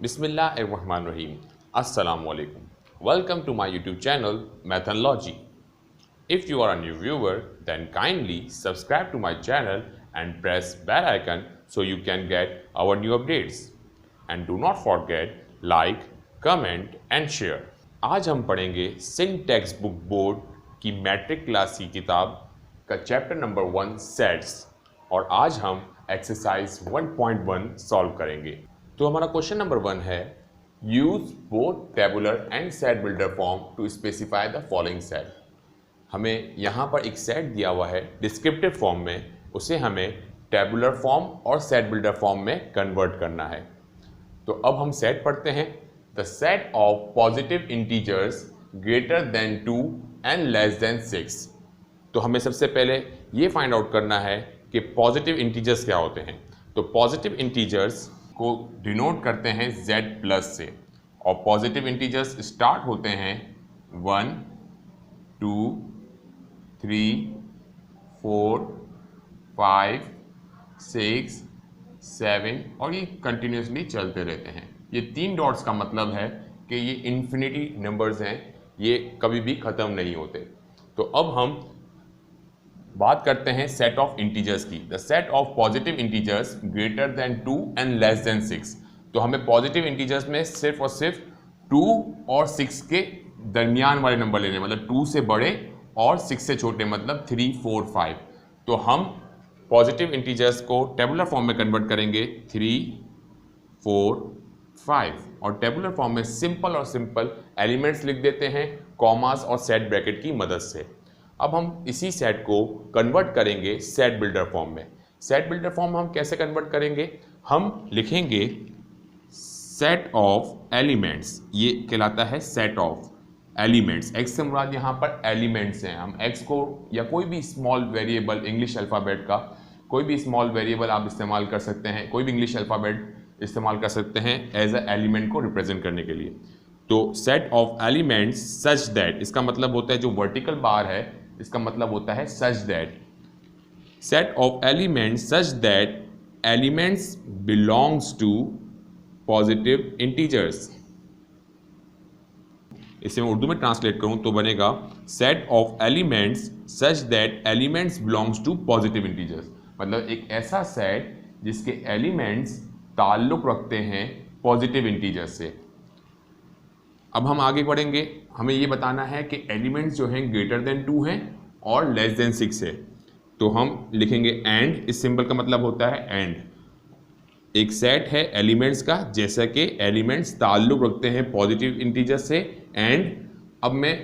Bismillahirrahmanirrahim. Assalamualaikum. Welcome to my YouTube channel Methodology. If you are a new viewer, then kindly subscribe to my channel and press bell icon so you can get our new updates. And do not forget like, comment and share. आज हम पढ़ेंगे Singh text book board की matric class की किताब का chapter number 1 sets और आज हम एक्सरसाइज 1.1 सॉल्व करेंगे। तो हमारा क्वेश्चन नंबर 1 है use both tabular and set builder form to specify the following set. हमें यहाँ पर एक सेट दिया हुआ है डिस्क्रिप्टिव फॉर्म में, उसे हमें टेबुलर फॉर्म और सेट बिल्डर फॉर्म में कन्वर्ट करना है। तो अब हम सेट पढ़ते हैं। The set of positive integers greater than 2 and less than 6। तो हमें सबसे पहले ये फाइंड आउट करना है कि पॉजिटिव इंटीजर्स क्या होते हैं। तो पॉजिटिव इंटीजर्स को डिनोट करते हैं z प्लस से और पॉजिटिव इंटीजर्स स्टार्ट होते हैं 1, 2, 3, 4, 5, 6, 7 और ये कंटिन्यूसली चलते रहते हैं। ये 3 डॉट्स का मतलब है कि ये इन्फिनिटी नंबर्स हैं, ये कभी भी ख़त्म नहीं होते। तो अब हम बात करते हैं सेट ऑफ इंटीजर्स की। The set of positive integers greater than 2 and less than 6। तो हमें पॉजिटिव इंटीजर्स में सिर्फ और सिर्फ 2 और 6 के दरमियान वाले नंबर लेने, मतलब 2 से बड़े और 6 से छोटे, मतलब 3, 4, 5। तो हम पॉजिटिव इंटीजर्स को टेबुलर फॉर्म में कन्वर्ट करेंगे 3, 4, 5 और टेबुलर फॉर्म में सिंपल और सिंपल एलिमेंट्स लिख देते हैं कॉमास और सेट ब्रैकेट की मदद से। अब हम इसी सेट को कन्वर्ट करेंगे सेट बिल्डर फॉर्म में। सेट बिल्डर फॉर्म हम कैसे कन्वर्ट करेंगे? हम लिखेंगे सेट ऑफ एलिमेंट्स, ये कहलाता है सेट ऑफ एलिमेंट्स। एक्स से मुराद यहाँ पर एलिमेंट्स हैं। हम एक्स को या कोई भी स्मॉल वेरिएबल, इंग्लिश अल्फ़ाबेट का कोई भी स्मॉल वेरिएबल आप इस्तेमाल कर सकते हैं, कोई भी इंग्लिश अल्फ़ाबेट इस्तेमाल कर सकते हैं एज अ एलिमेंट को रिप्रेजेंट करने के लिए। तो set of elements such that, इसका मतलब होता है जो वर्टिकल बार है, इसका मतलब होता है such that. Set of elements such that elements belongs to positive integers. इसे मैं उर्दू में ट्रांसलेट करूं तो बनेगा set of elements such that elements belongs to positive integers. मतलब एक ऐसा सेट जिसके एलिमेंट्स ताल्लुक रखते हैं पॉजिटिव इंटीजर्स से। अब हम आगे बढ़ेंगे। हमें ये बताना है कि एलिमेंट्स जो हैं ग्रेटर देन 2 हैं और लेस देन 6 है। तो हम लिखेंगे एंड। इस सिंबल का मतलब होता है एंड। एक सेट है एलिमेंट्स का, जैसा कि एलिमेंट्स ताल्लुक रखते हैं पॉजिटिव इंटीजर्स से। एंड अब मैं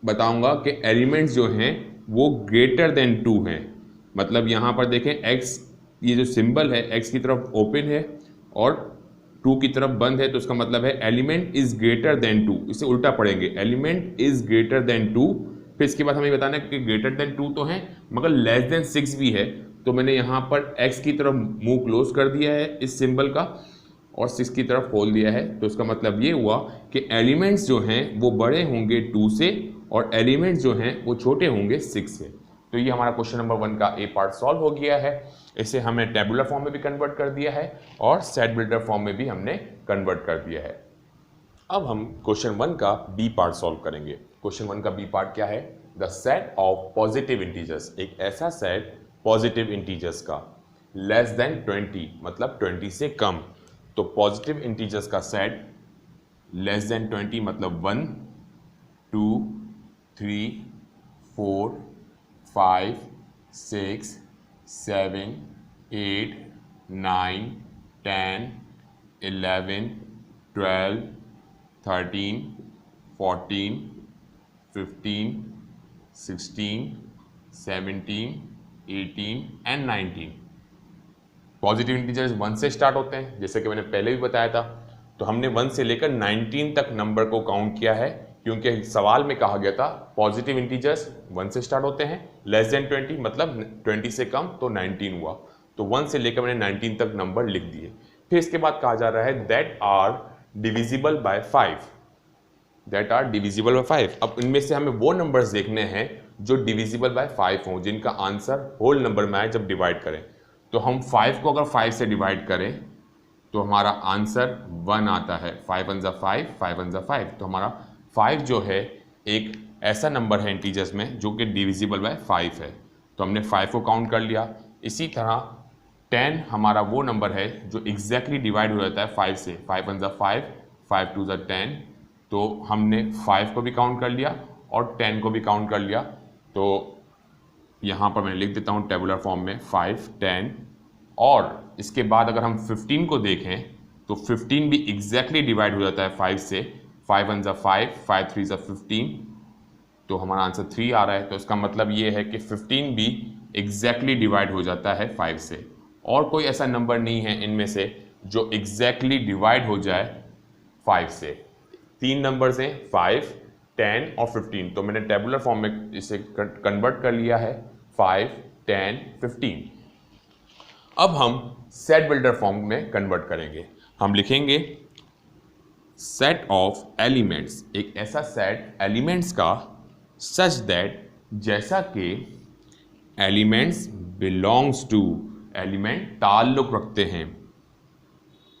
बताऊंगा कि एलिमेंट्स जो हैं वो ग्रेटर देन 2 हैं। मतलब यहाँ पर देखें एक्स, ये जो सिंबल है एक्स की तरफ ओपन है और 2 की तरफ बंद है, तो इसका मतलब है एलिमेंट इज ग्रेटर देन 2। इसे उल्टा पढ़ेंगे, एलिमेंट इज ग्रेटर देन 2। फिर इसके बाद हमें बताना है कि ग्रेटर देन 2 तो है मगर लेस देन 6 भी है। तो मैंने यहाँ पर x की तरफ मुंह क्लोज कर दिया है इस सिंबल का और 6 की तरफ खोल दिया है। तो इसका मतलब ये हुआ कि एलिमेंट्स जो हैं वो बड़े होंगे 2 से और एलिमेंट्स जो हैं वो छोटे होंगे 6 से। तो ये हमारा क्वेश्चन नंबर 1 का ए पार्ट सॉल्व हो गया है। इसे हमने टेबुलर फॉर्म में भी कन्वर्ट कर दिया है और सेट बिल्डर फॉर्म में भी हमने कन्वर्ट कर दिया है। अब हम क्वेश्चन 1 का बी पार्ट सॉल्व करेंगे। क्वेश्चन 1 का बी पार्ट क्या है? The set of positive integers, एक ऐसा सेट पॉजिटिव इंटीजर्स का लेस देन 20, मतलब 20 से कम। तो पॉजिटिव इंटीजर्स का सेट लेस देन 20 मतलब 1, 2, 3, 4, 5, 6, 7, 8, 9, 10, 11, 12, 13, 14, 15, 16, 17, 18 एंड 19। पॉजिटिव इंटीजर्स 1 से स्टार्ट होते हैं, जैसे कि मैंने पहले भी बताया था। तो हमने 1 से लेकर 19 तक नंबर को काउंट किया है, क्योंकि सवाल में कहा गया था पॉजिटिव इंटीजर्स 1 से स्टार्ट होते हैं, लेस देन 20 मतलब 20 से कम, तो 19 हुआ। तो 1 से लेकर मैंने 19 तक नंबर लिख दिए। फिर इसके बाद कहा जा रहा है that are divisible by 5, that are divisible by 5। अब इनमें से हमें वो नंबर्स देखने हैं जो डिविजिबल बाय 5 हों, जिनका आंसर होल नंबर में आए जब डिवाइड करें। तो हम 5 को अगर 5 से डिवाइड करें तो हमारा आंसर 1 आता है। 5 1 5, 5 1 5। तो हमारा 5 जो है एक ऐसा नंबर है इंटीजर्स में जो कि डिविजिबल बाय 5 है, तो हमने 5 को काउंट कर लिया। इसी तरह 10 हमारा वो नंबर है जो एग्जैक्टली डिवाइड हो जाता है 5 से। 5 1 5, 5 2 10। तो हमने 5 को भी काउंट कर लिया और 10 को भी काउंट कर लिया। तो यहाँ पर मैं लिख देता हूँ टेबुलर फॉर्म में 5 10। और इसके बाद अगर हम 15 को देखें तो 15 भी एग्जैक्टली डिवाइड हो जाता है 5 से। 5 1 5, 5 3 15। तो हमारा आंसर 3 आ रहा है। तो इसका मतलब ये है कि 15 भी एग्जैक्टली डिवाइड हो जाता है 5 से, और कोई ऐसा नंबर नहीं है इनमें से जो एग्जैक्टली डिवाइड हो जाए 5 से। 3 नंबर्स हैं 5, 10 और 15। तो मैंने टेबुलर फॉर्म में इसे कन्वर्ट कर लिया है 5 10 15। अब हम सेट बिल्डर फॉर्म में कन्वर्ट करेंगे। हम लिखेंगे सेट ऑफ एलिमेंट्स, एक ऐसा सेट एलिमेंट्स का सच दैट जैसा कि एलिमेंट्स बिलोंग्स टू, एलिमेंट ताल्लुक रखते हैं,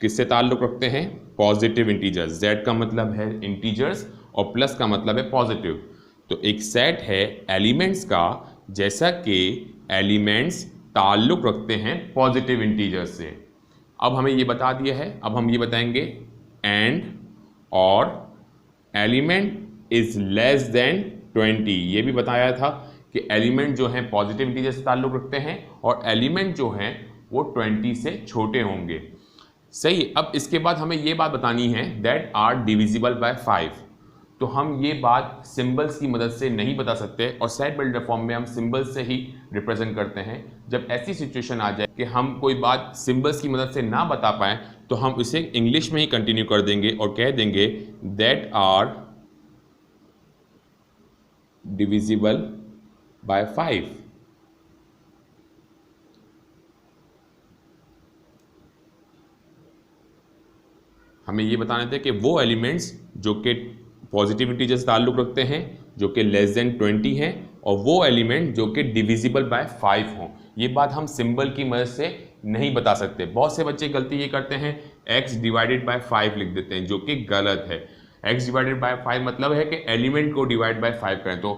किससे ताल्लुक रखते हैं? Positive integers. z का मतलब है इंटीजर्स और प्लस का मतलब है पॉजिटिव। तो एक सेट है एलिमेंट्स का जैसा कि एलिमेंट्स ताल्लुक रखते हैं पॉजिटिव इंटीजर्स से। अब हमें ये बता दिया है, अब हम ये बताएंगे एंड और एलिमेंट इज लेस देन 20। ये भी बताया था कि एलिमेंट जो हैं पॉजिटिव इंटीजर से ताल्लुक रखते हैं और एलिमेंट जो हैं वो 20 से छोटे होंगे। सही। अब इसके बाद हमें ये बात बतानी है दैट आर डिविजिबल बाय 5। तो हम ये बात सिंबल्स की मदद से नहीं बता सकते, और सेट बिल्डर फॉर्म में हम सिंबल्स से ही रिप्रेजेंट करते हैं। जब ऐसी सिचुएशन आ जाए कि हम कोई बात सिंबल्स की मदद से ना बता पाएँ तो हम इसे इंग्लिश में ही कंटिन्यू कर देंगे और कह देंगे दैट आर डिविजिबल बाय 5। हमें ये बताने थे कि वो एलिमेंट्स जो कि पॉजिटिव इंटीजर से ताल्लुक रखते हैं जो कि लेस देन 20 हैं, और वो एलिमेंट जो कि डिविजिबल बाय 5 हों। ये बात हम सिंबल की मदद से नहीं बता सकते। बहुत से बच्चे गलती ये करते हैं x डिवाइडेड बाय 5 लिख देते हैं, जो कि गलत है। x डिवाइडेड बाय 5 मतलब है कि एलिमेंट को डिवाइड बाय 5 करें। तो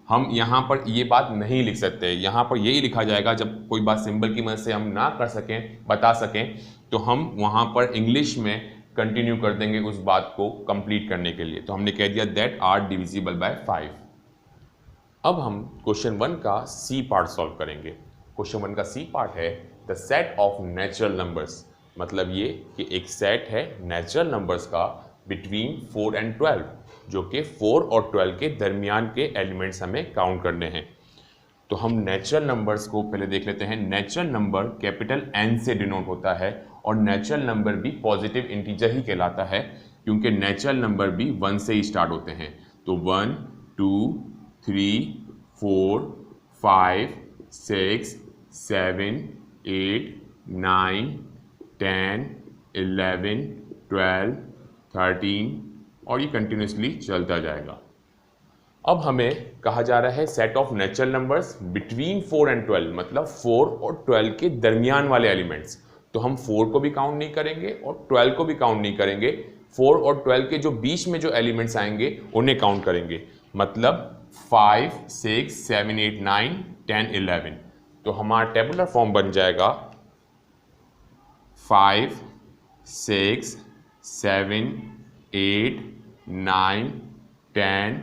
हम यहाँ पर ये बात नहीं लिख सकते। यहाँ पर यही लिखा जाएगा जब कोई बात सिंबल की मदद से हम ना कर सकें, बता सकें, तो हम वहाँ पर इंग्लिश में कंटिन्यू कर देंगे उस बात को कंप्लीट करने के लिए। तो हमने कह दिया दैट आर डिविजिबल बाय 5। अब हम क्वेश्चन 1 का सी पार्ट सॉल्व करेंगे। क्वेश्चन 1 का सी पार्ट है the set of natural numbers. मतलब ये कि एक सेट है नेचुरल नंबर्स का बिटवीन 4 एंड 12, जो कि 4 और 12 के दरमियान के एलिमेंट्स हमें काउंट करने हैं। तो हम नेचुरल नंबर्स को पहले देख लेते हैं। नेचुरल नंबर कैपिटल N से डिनोट होता है, और नेचुरल नंबर भी पॉजिटिव इंटीजर ही कहलाता है, क्योंकि नेचुरल नंबर भी 1 से ही स्टार्ट होते हैं। तो 1 2 3 4 5 6 7 8 9 10 11 12 13 और ये कंटिन्यूसली चलता जाएगा। अब हमें कहा जा रहा है set of natural numbers between 4 and 12, मतलब 4 और 12 के दरमियान वाले एलिमेंट्स। तो हम 4 को भी काउंट नहीं करेंगे और 12 को भी काउंट नहीं करेंगे। 4 और 12 के जो बीच में जो एलिमेंट्स आएंगे उन्हें काउंट करेंगे, मतलब 5 6 7 8 9 10 11। तो हमारा टेबुलर फॉर्म बन जाएगा 5 6 7 8 9 10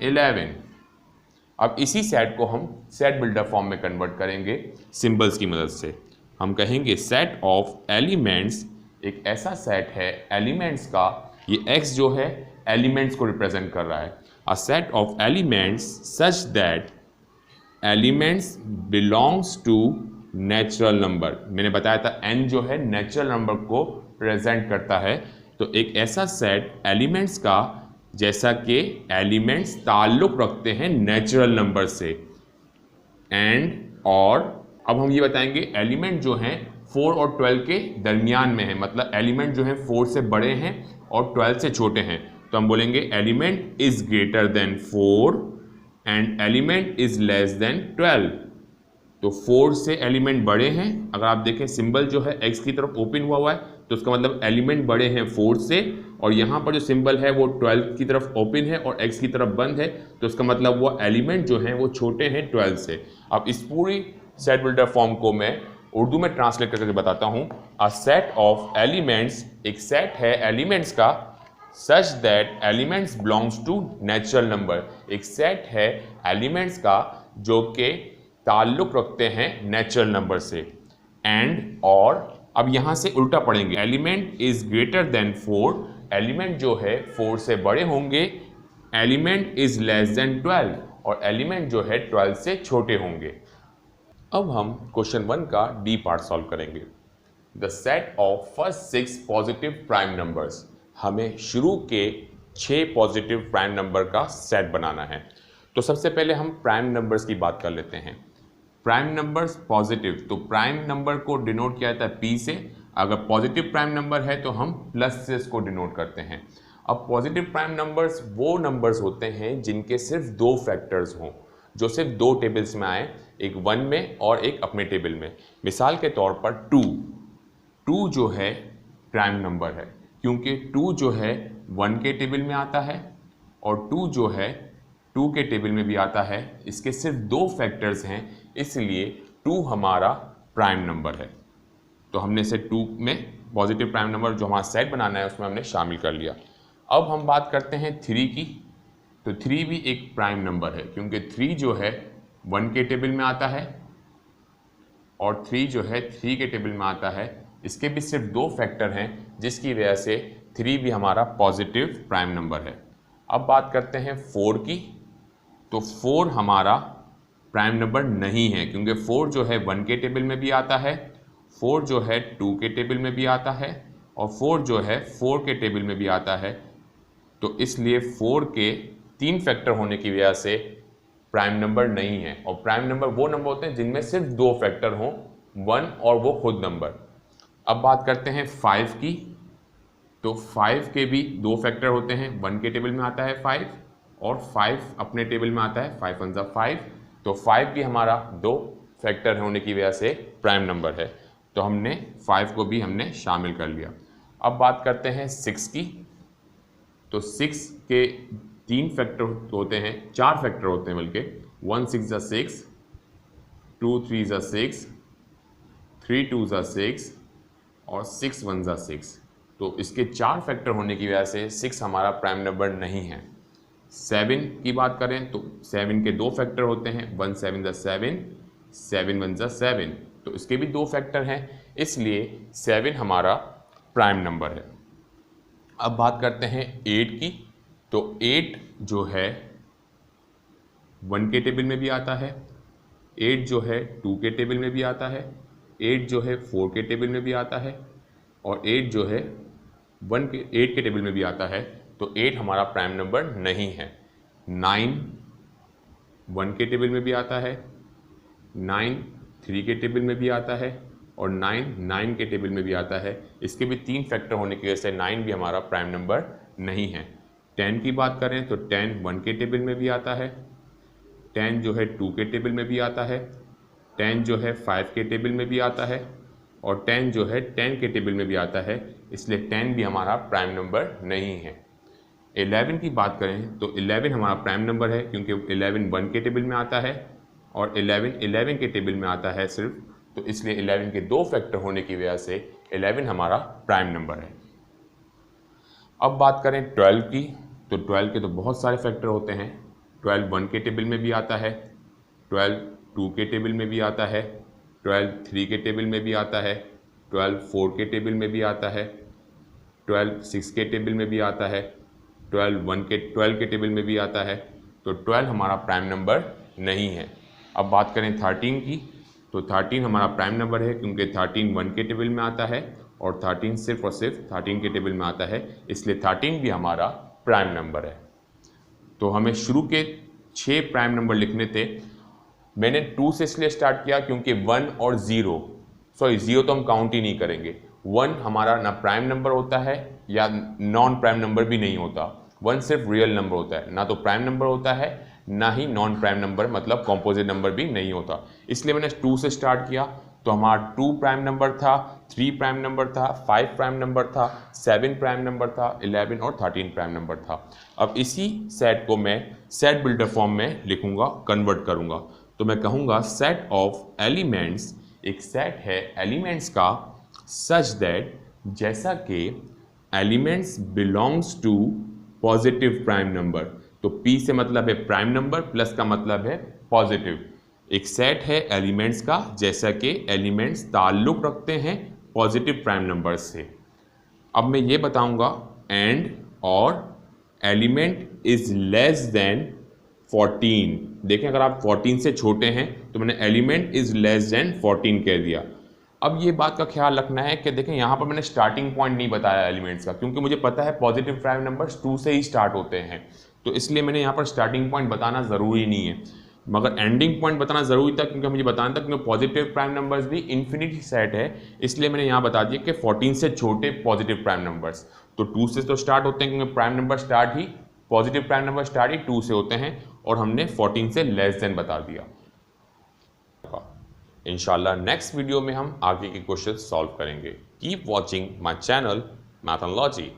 11। अब इसी सेट को हम सेट बिल्डर फॉर्म में कन्वर्ट करेंगे सिंबल्स की मदद से। हम कहेंगे सेट ऑफ एलिमेंट्स, एक ऐसा सेट है एलिमेंट्स का, ये x जो है एलिमेंट्स को रिप्रेजेंट कर रहा है। A set of elements such that elements belongs to natural number. मैंने बताया था n जो है नेचुरल नंबर को प्रेजेंट करता है। तो एक ऐसा सेट एलिमेंट्स का जैसा कि एलिमेंट्स ताल्लुक रखते हैं नेचुरल नंबर से। एंड और अब हम ये बताएंगे एलिमेंट जो हैं 4 और 12 के दरमियान में है, मतलब एलिमेंट जो हैं 4 से बड़े हैं और 12 से छोटे हैं। तो हम बोलेंगे element is greater than 4 and element is less than 12। तो 4 से एलिमेंट बड़े हैं। अगर आप देखें सिंबल जो है x की तरफ ओपन हुआ है, तो उसका मतलब एलिमेंट बड़े हैं 4 से, और यहाँ पर जो सिंबल है वो 12 की तरफ ओपन है और x की तरफ बंद है, तो उसका मतलब वो एलिमेंट जो हैं वो छोटे हैं 12 से। अब इस पूरी सेट बिल्डर फॉर्म को मैं उर्दू में ट्रांसलेट करके बताता हूँ। अ सेट ऑफ एलिमेंट्स, एक सेट है एलिमेंट्स का, such that elements belongs to natural number, एक सेट है एलिमेंट्स का जो कि ताल्लुक रखते हैं नेचुरल नंबर से। एंड और अब यहां से उल्टा पढ़ेंगे, element is greater than 4, element जो है 4 से बड़े होंगे, एलिमेंट इज लेस देन 12, और एलिमेंट जो है 12 से छोटे होंगे। अब हम क्वेश्चन 1 का डी पार्ट सॉल्व करेंगे। The set of first 6 positive prime numbers, हमें शुरू के 6 पॉजिटिव प्राइम नंबर का सेट बनाना है। तो सबसे पहले हम प्राइम नंबर्स की बात कर लेते हैं। प्राइम नंबर्स पॉजिटिव, तो प्राइम नंबर को डिनोट किया जाता है P से, अगर पॉजिटिव प्राइम नंबर है तो हम प्लस से इसको डिनोट करते हैं। अब पॉजिटिव प्राइम नंबर्स वो नंबर्स होते हैं जिनके सिर्फ 2 फैक्टर्स हों, जो सिर्फ 2 टेबल्स में आए, एक 1 में और एक अपने टेबल में। मिसाल के तौर पर 2 जो है प्राइम नंबर है, क्योंकि 2 जो है 1 के टेबल में आता है और 2 जो है 2 के टेबल में भी आता है। इसके सिर्फ 2 फैक्टर्स हैं, इसलिए 2 हमारा प्राइम नंबर है। तो हमने इसे 2 में पॉजिटिव प्राइम नंबर जो हमारा सेट बनाना है उसमें हमने शामिल कर लिया। अब हम बात करते हैं 3 की, तो 3 भी एक प्राइम नंबर है, क्योंकि 3 जो है 1 के टेबल में आता है और 3 जो है 3 के टेबल में आता है। इसके भी सिर्फ 2 फैक्टर हैं, जिसकी वजह से 3 भी हमारा पॉजिटिव प्राइम नंबर है। अब बात करते हैं 4 की, तो 4 हमारा प्राइम नंबर नहीं है, क्योंकि 4 जो है 1 के टेबल में भी आता है, 4 जो है 2 के टेबल में भी आता है और 4 जो है 4 के टेबल में भी आता है। तो इसलिए 4 के 3 फैक्टर होने की वजह से प्राइम नंबर नहीं है। और प्राइम नंबर वो नंबर होते हैं जिनमें सिर्फ 2 फैक्टर हों, 1 और वो खुद नंबर। अब बात करते हैं 5 की, तो 5 के भी 2 फैक्टर होते हैं, 1 के टेबल में आता है 5 और 5 अपने टेबल में आता है, 5 1 5, तो 5 भी हमारा 2 फैक्टर होने की वजह से प्राइम नंबर है। तो हमने 5 को भी हमने शामिल कर लिया। अब बात करते हैं 6 की, तो 6 के 3 फैक्टर होते हैं, 4 फैक्टर होते हैं बल्कि, 1 6 ज़ा 6, 2 3 ज़ा 6, 3 2 ज़ा 6 और 6 1 ज़ा 6। तो इसके 4 फैक्टर होने की वजह से 6 हमारा प्राइम नंबर नहीं है। 7 की बात करें तो 7 के 2 फैक्टर होते हैं, 1 7 ज़ा 7, 7 1 ज़ा 7, तो इसके भी 2 फैक्टर हैं, इसलिए 7 हमारा प्राइम नंबर है। अब बात करते हैं 8 की, तो 8 जो है 1 के टेबल में भी आता है, 8 जो है 2 के टेबल में भी आता है, 8 जो है 4 के टेबल में भी आता है और 8 जो है 8 के टेबल में भी आता है। तो 8 हमारा प्राइम नंबर नहीं है। 9 1 के टेबल में भी आता है, 9 3 के टेबल में भी आता है और 9 9 के टेबल में भी आता है। इसके भी 3 फैक्टर होने की वजह से 9 भी हमारा प्राइम नंबर नहीं है। 10 की बात करें तो 10 1 के टेबल में भी आता है, 10 जो है 2 के टेबल में भी आता है, 10 जो है 5 के टेबल में भी आता है और 10 जो है 10 के टेबल में भी आता है, इसलिए 10 भी हमारा प्राइम नंबर नहीं है। 11 की बात करें तो 11 हमारा प्राइम नंबर है, क्योंकि 11 1 के टेबल में आता है और 11 11 के टेबल में आता है सिर्फ, तो इसलिए 11 के 2 फैक्टर होने की वजह से 11 हमारा प्राइम नंबर है। अब बात करें 12 की, तो 12 के तो बहुत सारे फैक्टर होते हैं। 12 1 के टेबल में भी आता है, 12 2 के टेबल में भी आता है, 12 3 के टेबल में भी आता है, 12 4 के टेबल में भी आता है, 12 6 के टेबल में भी आता है, 12 के टेबल में भी आता है। तो 12 हमारा प्राइम नंबर नहीं है। अब बात करें 13 की, तो 13 हमारा प्राइम नंबर है, क्योंकि 13 1 के टेबल में आता है और 13 सिर्फ और सिर्फ 13 के टेबल में आता है, इसलिए 13 भी हमारा प्राइम नंबर है। तो हमें शुरू के 6 प्राइम नंबर लिखने थे। मैंने 2 से इसलिए स्टार्ट किया क्योंकि 1 और 0 तो हम काउंट ही नहीं करेंगे। 1 हमारा ना प्राइम नंबर होता है या नॉन प्राइम नंबर भी नहीं होता। 1 सिर्फ रियल नंबर होता है, ना तो प्राइम नंबर होता है ना ही नॉन प्राइम नंबर मतलब कॉम्पोजिट नंबर भी नहीं होता। इसलिए मैंने 2 से स्टार्ट किया। तो हमारा 2 प्राइम नंबर था, 3 प्राइम नंबर था, 5 प्राइम नंबर था, 7 प्राइम नंबर था, 11 और 13 प्राइम नंबर था। अब इसी सेट को मैं सेट बिल्डर फॉर्म में लिखूंगा, कन्वर्ट करूंगा। तो मैं कहूँगा सेट ऑफ एलिमेंट्स, एक सेट है एलिमेंट्स का, सच दैट, जैसा कि elements belongs to positive prime number. तो P से मतलब है प्राइम नंबर, प्लस का मतलब है पॉजिटिव। एक सेट है एलिमेंट्स का जैसा कि एलिमेंट्स ताल्लुक रखते हैं पॉजिटिव प्राइम नंबर से। अब मैं ये बताऊंगा एंड और एलिमेंट इज लेस देन 14। देखें, अगर आप 14 से छोटे हैं तो मैंने एलिमेंट इज लेस देन 14 कह दिया। अब ये बात का ख्याल रखना है कि देखें यहाँ पर मैंने स्टार्टिंग पॉइंट नहीं बताया एलिमेंट्स का, क्योंकि मुझे पता है पॉजिटिव प्राइम नंबर्स 2 से ही स्टार्ट होते हैं, तो इसलिए मैंने यहाँ पर स्टार्टिंग पॉइंट बताना ज़रूरी नहीं है, मगर एंडिंग पॉइंट बताना ज़रूरी था, क्योंकि मुझे बताना था क्योंकि पॉजिटिव प्राइम नंबर्स भी इन्फिनिटी सेट है। इसलिए मैंने यहाँ बता दिया कि 14 से छोटे पॉजिटिव प्राइम नंबर्स, तो 2 से तो स्टार्ट होते हैं, क्योंकि प्राइम नंबर स्टार्ट ही, पॉजिटिव प्राइम नंबर स्टार्ट ही 2 से होते हैं, और हमने 14 से लेस देन बता दिया। इंशाल्लाह नेक्स्ट वीडियो में हम आगे के क्वेश्चन सॉल्व करेंगे। Keep watching my channel मैथनलॉजी।